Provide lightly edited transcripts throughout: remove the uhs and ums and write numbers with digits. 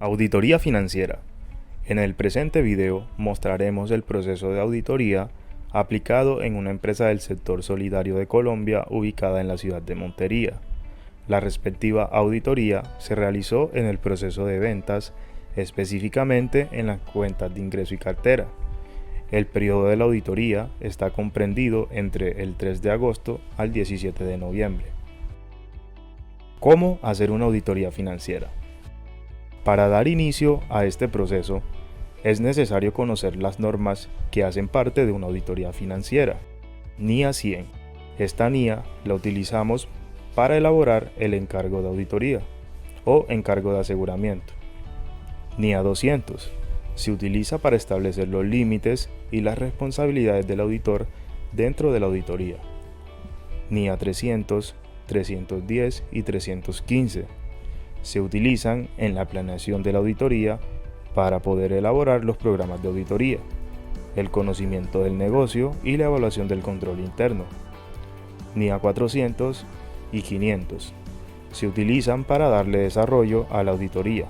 Auditoría financiera. En el presente video mostraremos el proceso de auditoría aplicado en una empresa del sector solidario de Colombia ubicada en la ciudad de Montería. La respectiva auditoría se realizó en el proceso de ventas, específicamente en las cuentas de ingreso y cartera. El periodo de la auditoría está comprendido entre el 3 de agosto al 17 de noviembre. ¿Cómo hacer una auditoría financiera? Para dar inicio a este proceso, es necesario conocer las normas que hacen parte de una auditoría financiera. NIA 100. Esta NIA la utilizamos para elaborar el encargo de auditoría o encargo de aseguramiento. NIA 200. Se utiliza para establecer los límites y las responsabilidades del auditor dentro de la auditoría. NIA 300, 310 y 315. Se utilizan en la planeación de la auditoría para poder elaborar los programas de auditoría, el conocimiento del negocio y la evaluación del control interno. NIA 400 y 500 se utilizan para darle desarrollo a la auditoría.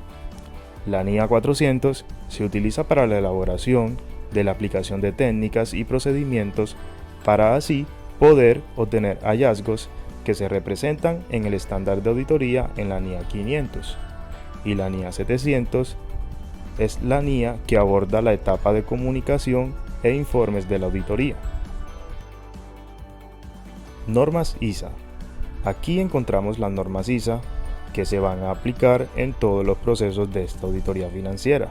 La NIA 400 se utiliza para la elaboración de la aplicación de técnicas y procedimientos para así poder obtener hallazgos que se representan en el estándar de auditoría en la NIA 500, y la NIA 700 es la NIA que aborda la etapa de comunicación e informes de la auditoría. Normas ISA. Aquí encontramos las normas ISA que se van a aplicar en todos los procesos de esta auditoría financiera.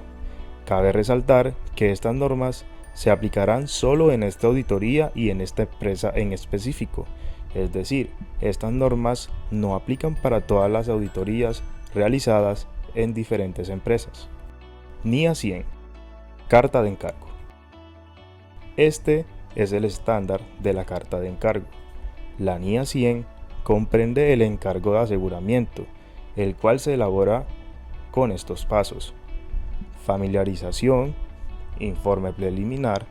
Cabe resaltar que estas normas se aplicarán solo en esta auditoría y en esta empresa en específico. Es decir, estas normas no aplican para todas las auditorías realizadas en diferentes empresas. NIA 100. Carta de encargo. Este es el estándar de la carta de encargo. La NIA 100 comprende el encargo de aseguramiento, el cual se elabora con estos pasos: familiarización, informe preliminar,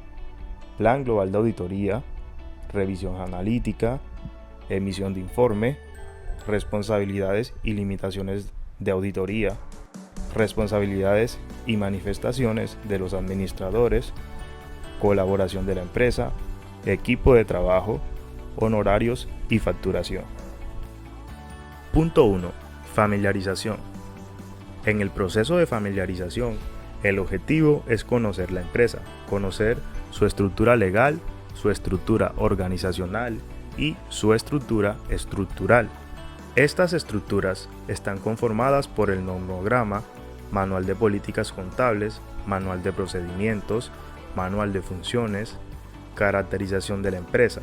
plan global de auditoría, revisión analítica, emisión de informe, responsabilidades y limitaciones de auditoría, responsabilidades y manifestaciones de los administradores, colaboración de la empresa, equipo de trabajo, honorarios y facturación. Punto 1. Familiarización. En el proceso de familiarización, el objetivo es conocer la empresa, conocer su estructura legal, su estructura organizacional y su estructura estructural. Estas estructuras están conformadas por el normograma, manual de políticas contables, manual de procedimientos, manual de funciones, caracterización de la empresa.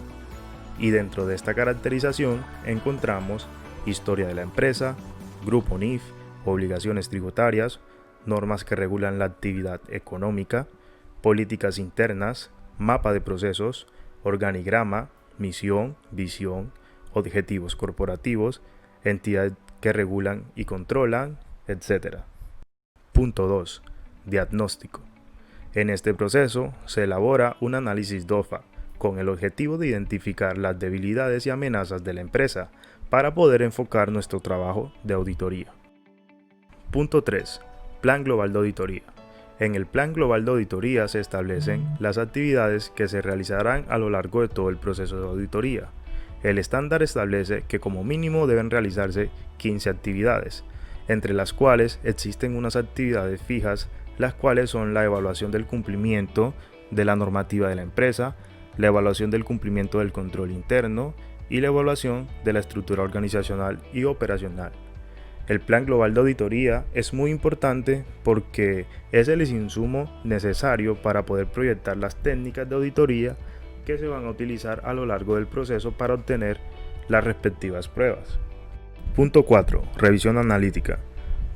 Y dentro de esta caracterización encontramos historia de la empresa, grupo NIF, obligaciones tributarias, normas que regulan la actividad económica, políticas internas, mapa de procesos, organigrama, misión, visión, objetivos corporativos, entidades que regulan y controlan, etc. Punto 2. Diagnóstico. En este proceso se elabora un análisis DOFA con el objetivo de identificar las debilidades y amenazas de la empresa para poder enfocar nuestro trabajo de auditoría. Punto 3. Plan global de auditoría. En el Plan Global de Auditoría se establecen las actividades que se realizarán a lo largo de todo el proceso de auditoría. El estándar establece que como mínimo deben realizarse 15 actividades, entre las cuales existen unas actividades fijas, las cuales son la evaluación del cumplimiento de la normativa de la empresa, la evaluación del cumplimiento del control interno y la evaluación de la estructura organizacional y operacional. El Plan Global de Auditoría es muy importante porque es el insumo necesario para poder proyectar las técnicas de auditoría que se van a utilizar a lo largo del proceso para obtener las respectivas pruebas. Punto 4. Revisión analítica.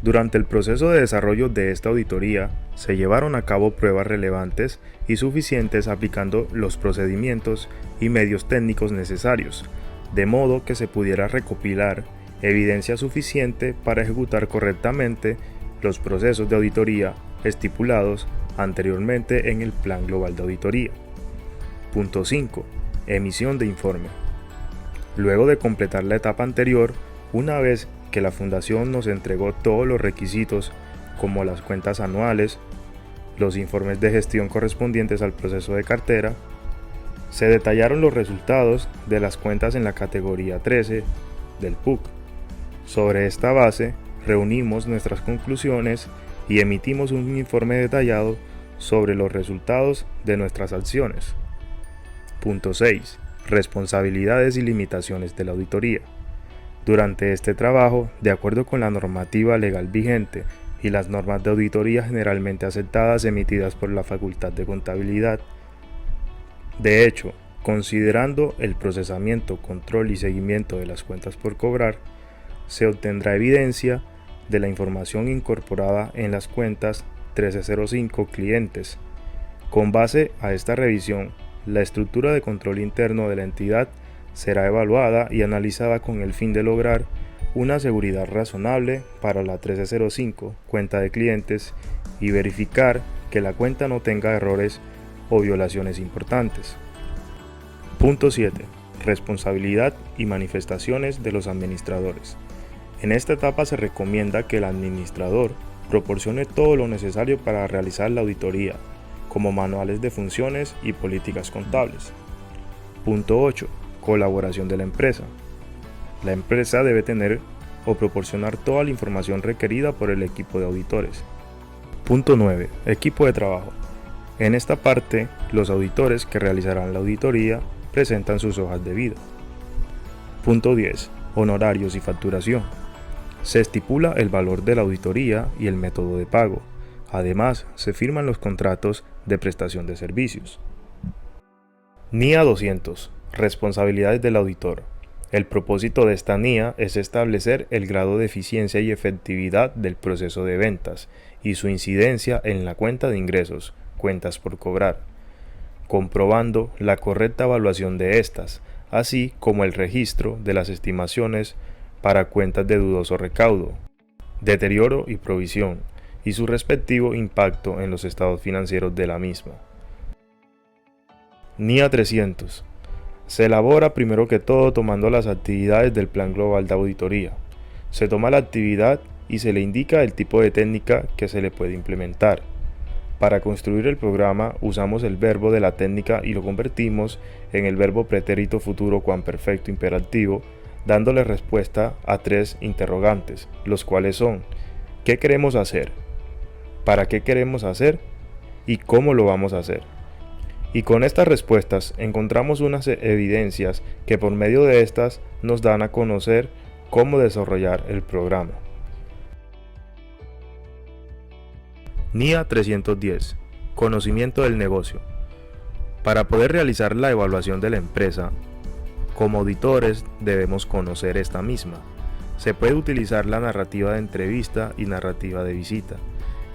Durante el proceso de desarrollo de esta auditoría se llevaron a cabo pruebas relevantes y suficientes aplicando los procedimientos y medios técnicos necesarios, de modo que se pudiera recopilar evidencia suficiente para ejecutar correctamente los procesos de auditoría estipulados anteriormente en el Plan Global de Auditoría. Punto 5. Emisión de informe. Luego de completar la etapa anterior, una vez que la Fundación nos entregó todos los requisitos como las cuentas anuales, los informes de gestión correspondientes al proceso de cartera. Se detallaron los resultados de las cuentas en la categoría 13 del PUC. Sobre esta base, reunimos nuestras conclusiones y emitimos un informe detallado sobre los resultados de nuestras acciones. Punto 6. Responsabilidades y limitaciones de la auditoría. Durante este trabajo, de acuerdo con la normativa legal vigente y las normas de auditoría generalmente aceptadas emitidas por la Facultad de Contabilidad, de hecho, considerando el procesamiento, control y seguimiento de las cuentas por cobrar, se obtendrá evidencia de la información incorporada en las cuentas 1305 clientes. Con base a esta revisión, la estructura de control interno de la entidad será evaluada y analizada con el fin de lograr una seguridad razonable para la 1305 cuenta de clientes y verificar que la cuenta no tenga errores o violaciones importantes. Punto 7. Responsabilidad y manifestaciones de los administradores. En esta etapa se recomienda que el administrador proporcione todo lo necesario para realizar la auditoría, como manuales de funciones y políticas contables. Punto 8. Colaboración de la empresa. La empresa debe tener o proporcionar toda la información requerida por el equipo de auditores. Punto 9. Equipo de trabajo. En esta parte, los auditores que realizarán la auditoría presentan sus hojas de vida. Punto 10. Honorarios y facturación. Se estipula el valor de la auditoría y el método de pago. Además, se firman los contratos de prestación de servicios. NIA 200. Responsabilidades del auditor. El propósito de esta NIA es establecer el grado de eficiencia y efectividad del proceso de ventas y su incidencia en la cuenta de ingresos, cuentas por cobrar, comprobando la correcta evaluación de estas, así como el registro de las estimaciones para cuentas de dudoso recaudo, deterioro y provisión, y su respectivo impacto en los estados financieros de la misma. NIA 300. Se elabora primero que todo tomando las actividades del Plan Global de Auditoría. Se toma la actividad y se le indica el tipo de técnica que se le puede implementar. Para construir el programa usamos el verbo de la técnica y lo convertimos en el verbo pretérito futuro cuamperfecto imperativo, dándole respuesta a 3 interrogantes, los cuales son: ¿qué queremos hacer? ¿Para qué queremos hacer? ¿Y cómo lo vamos a hacer? Y con estas respuestas encontramos unas evidencias que por medio de estas nos dan a conocer cómo desarrollar el programa. NIA 310. Conocimiento del negocio. Para poder realizar la evaluación de la empresa, como auditores debemos conocer esta misma. Se puede utilizar la narrativa de entrevista y narrativa de visita.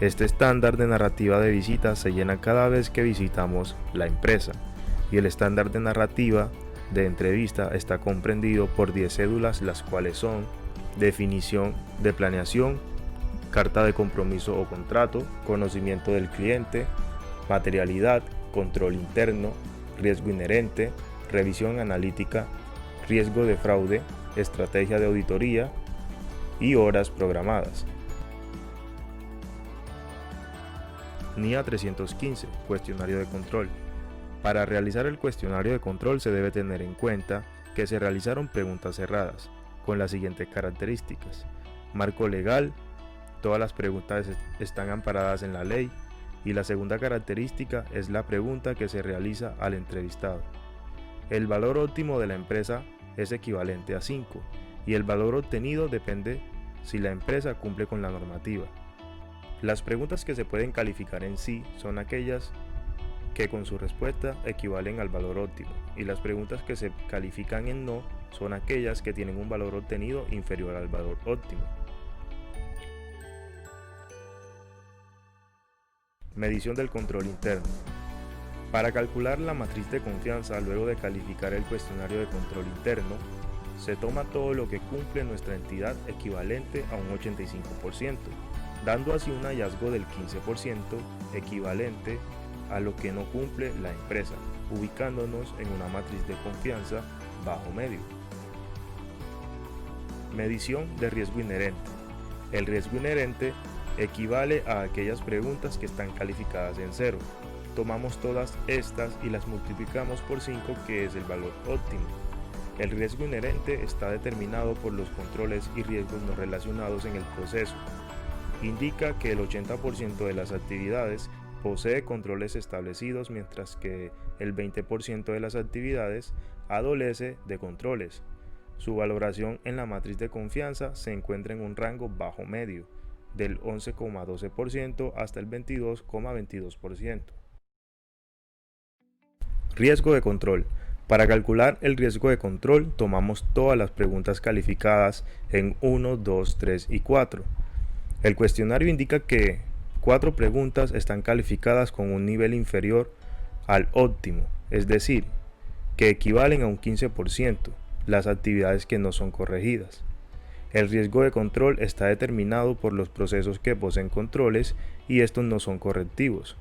Este estándar de narrativa de visita se llena cada vez que visitamos la empresa, y el estándar de narrativa de entrevista está comprendido por 10 cédulas, las cuales son: definición de planeación, carta de compromiso o contrato, conocimiento del cliente, materialidad, control interno, riesgo inherente, revisión analítica, riesgo de fraude, estrategia de auditoría y horas programadas. NIA 315. Cuestionario de control. Para realizar el cuestionario de control se debe tener en cuenta que se realizaron preguntas cerradas, con las siguientes características: marco legal, todas las preguntas están amparadas en la ley, y la segunda característica es la pregunta que se realiza al entrevistado. El valor óptimo de la empresa es equivalente a 5, y el valor obtenido depende si la empresa cumple con la normativa. Las preguntas que se pueden calificar en sí son aquellas que con su respuesta equivalen al valor óptimo, y las preguntas que se califican en no son aquellas que tienen un valor obtenido inferior al valor óptimo. Medición del control interno. Para calcular la matriz de confianza luego de calificar el cuestionario de control interno, se toma todo lo que cumple nuestra entidad equivalente a un 85%, dando así un hallazgo del 15% equivalente a lo que no cumple la empresa, ubicándonos en una matriz de confianza bajo-medio. Medición de riesgo inherente. El riesgo inherente equivale a aquellas preguntas que están calificadas en 0. Tomamos todas estas y las multiplicamos por 5, que es el valor óptimo. El riesgo inherente está determinado por los controles y riesgos no relacionados en el proceso. Indica que el 80% de las actividades posee controles establecidos, mientras que el 20% de las actividades adolece de controles. Su valoración en la matriz de confianza se encuentra en un rango bajo-medio, del 11,12% hasta el 22,22%. Riesgo de control. Para calcular el riesgo de control, tomamos todas las preguntas calificadas en 1, 2, 3 y 4. El cuestionario indica que 4 preguntas están calificadas con un nivel inferior al óptimo, es decir, que equivalen a un 15%, las actividades que no son corregidas. El riesgo de control está determinado por los procesos que poseen controles y estos no son correctivos.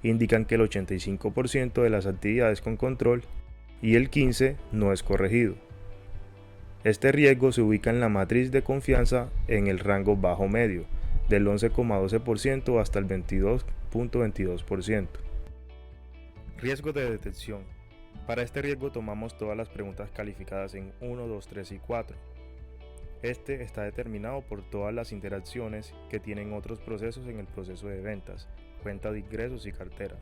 Indican que el 85% de las actividades con control y el 15% no es corregido. Este riesgo se ubica en la matriz de confianza en el rango bajo-medio, del 11,12% hasta el 22,22%. Riesgo de detección. Para este riesgo tomamos todas las preguntas calificadas en 1, 2, 3 y 4. Este está determinado por todas las interacciones que tienen otros procesos en el proceso de ventas, cuenta de ingresos y cartera,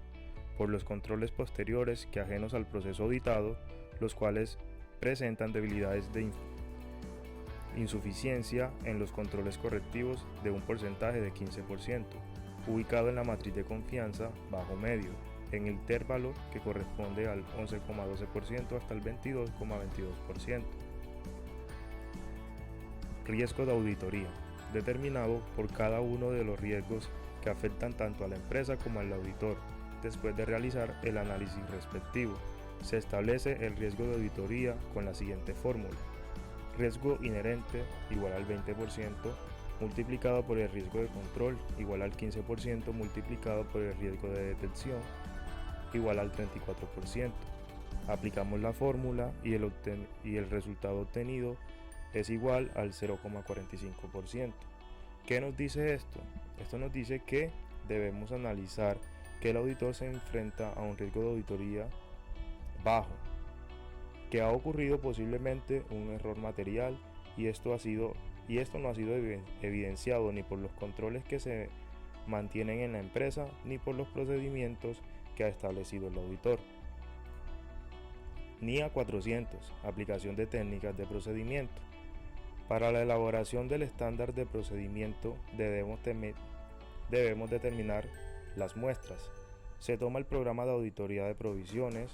por los controles posteriores que ajenos al proceso auditado, los cuales presentan debilidades de insuficiencia en los controles correctivos de un porcentaje de 15%, ubicado en la matriz de confianza bajo-medio, en el intervalo que corresponde al 11,12% hasta el 22,22%. Riesgo de auditoría, determinado por cada uno de los riesgos que afectan tanto a la empresa como al auditor. Después de realizar el análisis respectivo, se establece el riesgo de auditoría con la siguiente fórmula: riesgo inherente igual al 20% multiplicado por el riesgo de control igual al 15% multiplicado por el riesgo de detección igual al 34%. Aplicamos la fórmula y el resultado obtenido es igual al 0,45%. ¿Qué nos dice esto? Esto nos dice que debemos analizar que el auditor se enfrenta a un riesgo de auditoría bajo, que ha ocurrido posiblemente un error material y esto no ha sido evidenciado ni por los controles que se mantienen en la empresa ni por los procedimientos que ha establecido el auditor. NIA 400, aplicación de técnicas de procedimiento. Para la elaboración del estándar de procedimiento debemos determinar las muestras. Se toma el programa de auditoría de provisiones,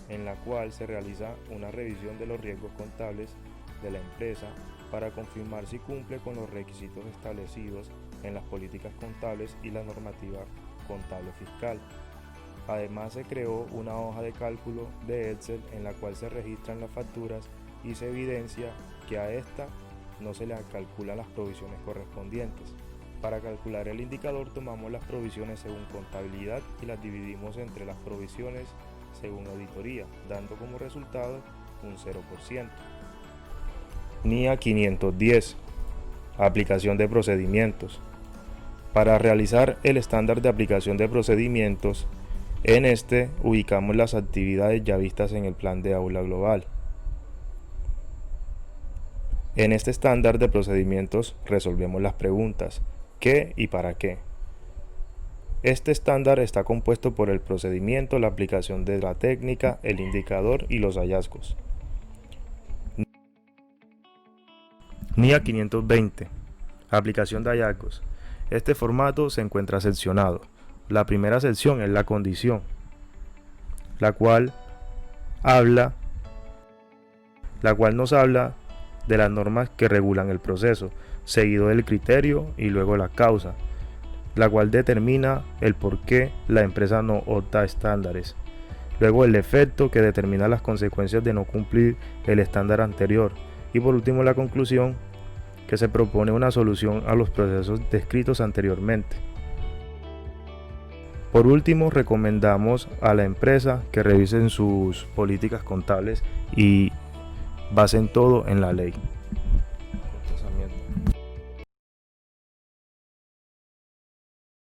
en la cual se realiza una revisión de los riesgos contables de la empresa para confirmar si cumple con los requisitos establecidos en las políticas contables y la normativa contable fiscal. Además, se creó una hoja de cálculo de Excel en la cual se registran las facturas y se evidencia que a esta no se le calculan las provisiones correspondientes. Para calcular el indicador tomamos las provisiones según contabilidad y las dividimos entre las provisiones según auditoría, dando como resultado un 0%. NIA 510, aplicación de procedimientos. Para realizar el estándar de aplicación de procedimientos, en este ubicamos las actividades ya vistas en el plan de aula global. En este estándar de procedimientos resolvemos las preguntas ¿qué y para qué? Este estándar está compuesto por el procedimiento, la aplicación de la técnica, el indicador y los hallazgos. NIA 520, aplicación de hallazgos. Este formato se encuentra seccionado. La primera sección es la condición, la cual nos habla de las normas que regulan el proceso, seguido del criterio y luego la causa, la cual determina el por qué la empresa no opta a estándares. Luego el efecto, que determina las consecuencias de no cumplir el estándar anterior. Y por último la conclusión, que se propone una solución a los procesos descritos anteriormente. Por último, recomendamos a la empresa que revisen sus políticas contables y basen todo en la ley.